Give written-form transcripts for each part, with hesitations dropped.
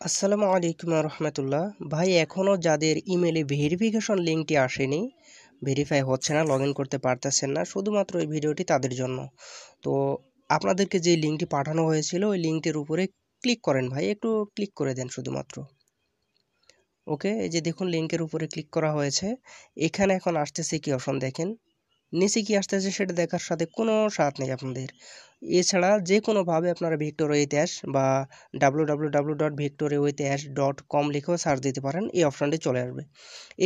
আসসালামু আলাইকুম রহমতুল্লাহ। ভাই এখনও যাদের ইমেলে ভেরিফিকেশন লিঙ্কটি আসেনি, ভেরিফাই হচ্ছে না, লগ ইন করতে পারতেছেন না, শুধুমাত্র এই ভিডিওটি তাদের জন্য। তো আপনাদেরকে যে লিঙ্কটি পাঠানো হয়েছিল ওই লিঙ্কটির উপরে ক্লিক করেন ভাই, একটু ক্লিক করে দেন শুধুমাত্র। ওকে, এই যে দেখুন লিঙ্কের উপরে ক্লিক করা হয়েছে। এখানে এখন আসতেছে কি অপশন দেখেন, নিচে কি আসতেছে সেটা দেখার সাথে কোনো স্বাদ নেই আপনাদের। এছাড়া যে কোনোভাবে আপনারা ভিক্টোরিয়া ইতিহাস বা www.victoriaitihas.com লিখেও সার্চ দিতে পারেন, এই অপশানটি চলে আসবে।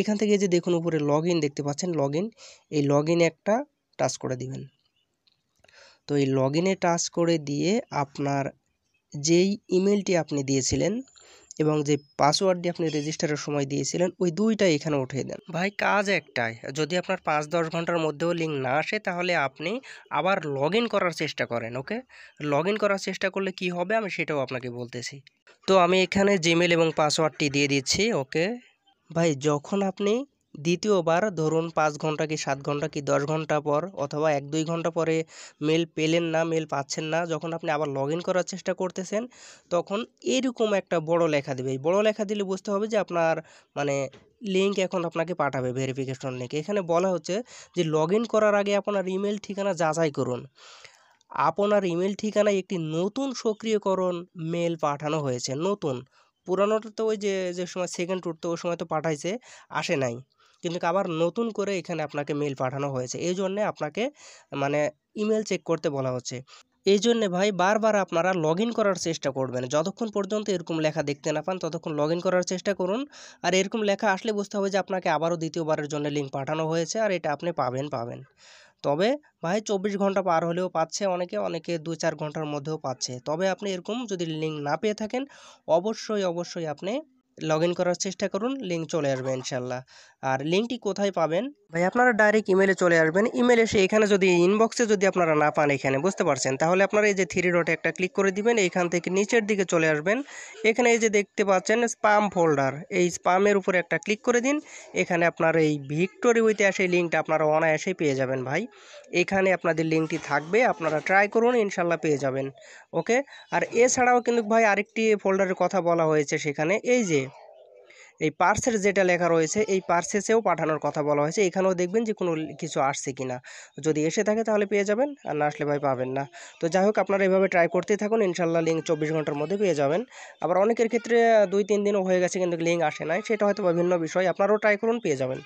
এখান থেকে যে দেখুন উপরে লগ ইন দেখতে পাচ্ছেন, লগ ইন, এই লগ ইনে একটা টাচ করে দিবেন। তো এই লগ ইনে টাচ করে দিয়ে আপনার যেই ইমেলটি আপনি দিয়েছিলেন এবং যে পাসওয়ার্ডটি আপনি রেজিস্টারের সময় দিয়েছিলেন ওই দুইটাই এখানে উঠিয়ে দেন ভাই। কাজ একটাই, যদি আপনার 5-10 ঘন্টার মধ্যেও লিঙ্ক না আসে তাহলে আপনি আবার লগ ইন করার চেষ্টা করেন। ওকে, লগ ইন করার চেষ্টা করলে কি হবে আমি সেটাও আপনাকে বলতেছি। তো আমি এখানে জিমেল এবং পাসওয়ার্ডটি দিয়ে দিচ্ছি। ওকে ভাই, যখন আপনি দ্বিতীয়বার ধরুন 5 ঘন্টা কি 7 ঘন্টা কি 10 ঘন্টা পর অথবা 1-2 ঘন্টা পরে মেল পেলেন না, মেল পাচ্ছেন না, যখন আপনি আবার লগ ইন করার চেষ্টা করতেছেন তখন এরকম একটা বড় লেখা দেবে। এই বড় লেখা দিলে বুঝতে হবে যে আপনার মানে লিঙ্ক এখন আপনাকে পাঠাবে ভেরিফিকেশন লিঙ্ক। এখানে বলা হচ্ছে যে লগ ইন করার আগে আপনার ইমেল ঠিকানা যাচাই করুন। আপনার ইমেল ঠিকানায় একটি নতুন সক্রিয়করণ মেল পাঠানো হয়েছে, নতুন। পুরানোটা তো ওই যে যে সময় সেকেন্ড উঠতো ওই সময় তো পাঠাইছে, আসে নাই, কিন্তু আবার নতুন করে এখানে আপনাকে মেল পাঠানো হয়েছে। এই জন্যে আপনাকে মানে ইমেল চেক করতে বলা হচ্ছে। এই জন্যে ভাই বারবার আপনারা লগ ইন করার চেষ্টা করবেন, যতক্ষণ পর্যন্ত এরকম লেখা দেখতে না পান ততক্ষণ লগ ইন করার চেষ্টা করুন। আর এরকম লেখা আসলে বুঝতে হবে যে আপনাকে আবারও দ্বিতীয়বারের জন্য লিঙ্ক পাঠানো হয়েছে আর এটা আপনি পাবেন। তবে ভাই 24 ঘন্টা পার হলেও পাচ্ছে অনেকে, অনেকে 2-4 ঘন্টার মধ্যেও পাচ্ছে। তবে আপনি এরকম যদি লিঙ্ক না পেয়ে থাকেন অবশ্যই আপনি লগ ইন করার চেষ্টা করুন, লিঙ্ক চলে আসবে ইনশাল্লাহ। আর লিঙ্কটি কোথায় পাবেন ভাই, আপনারা ডাইরেক্ট ইমেলে চলে আসবেন। ইমেলে এসে এখানে যদি ইনবক্সে যদি আপনারা না পান এখানে, বুঝতে পারছেন, তাহলে আপনারা এই যে 3 ডটে একটা ক্লিক করে দিবেন, এইখান থেকে নিচের দিকে চলে আসবেন। এখানে এই যে দেখতে পাচ্ছেন স্পাম ফোল্ডার, এই স্পামের উপরে একটা ক্লিক করে দিন। এখানে আপনার এই ভিক্টোরিয়া ইতিহাস এই লিঙ্কটা আপনারা অনায়াসেই পেয়ে যাবেন ভাই। এখানে আপনাদের লিঙ্কটি থাকবে, আপনারা ট্রাই করুন, ইনশাল্লাহ পেয়ে যাবেন। ওকে, আর এছাড়াও কিন্তু ভাই আরেকটি ফোল্ডারের কথা বলা হয়েছে সেখানে, এই যে এই পার্সেস যেটা লেখা রয়েছে এই পার্সেসেও পাঠানোর কথা বলা হয়েছে। এখানেও দেখবেন যে কোনো কিছু আসছে কিনা, যদি এসে থাকে তাহলে পেয়ে যাবেন, আর না আসলে ভাই পাবেন না। তো যাই হোক, আপনারা এভাবে ট্রাই করতেই থাকুন, ইনশাল্লাহ লিঙ্ক 24 ঘন্টার মধ্যে পেয়ে যাবেন। আবার অনেকের ক্ষেত্রে 2-3 দিনও হয়ে গেছে কিন্তু লিঙ্ক আসে নাই, সেটা হয়তো ভিন্ন বিষয়, আপনারাও ট্রাই করুন, পেয়ে যাবেন।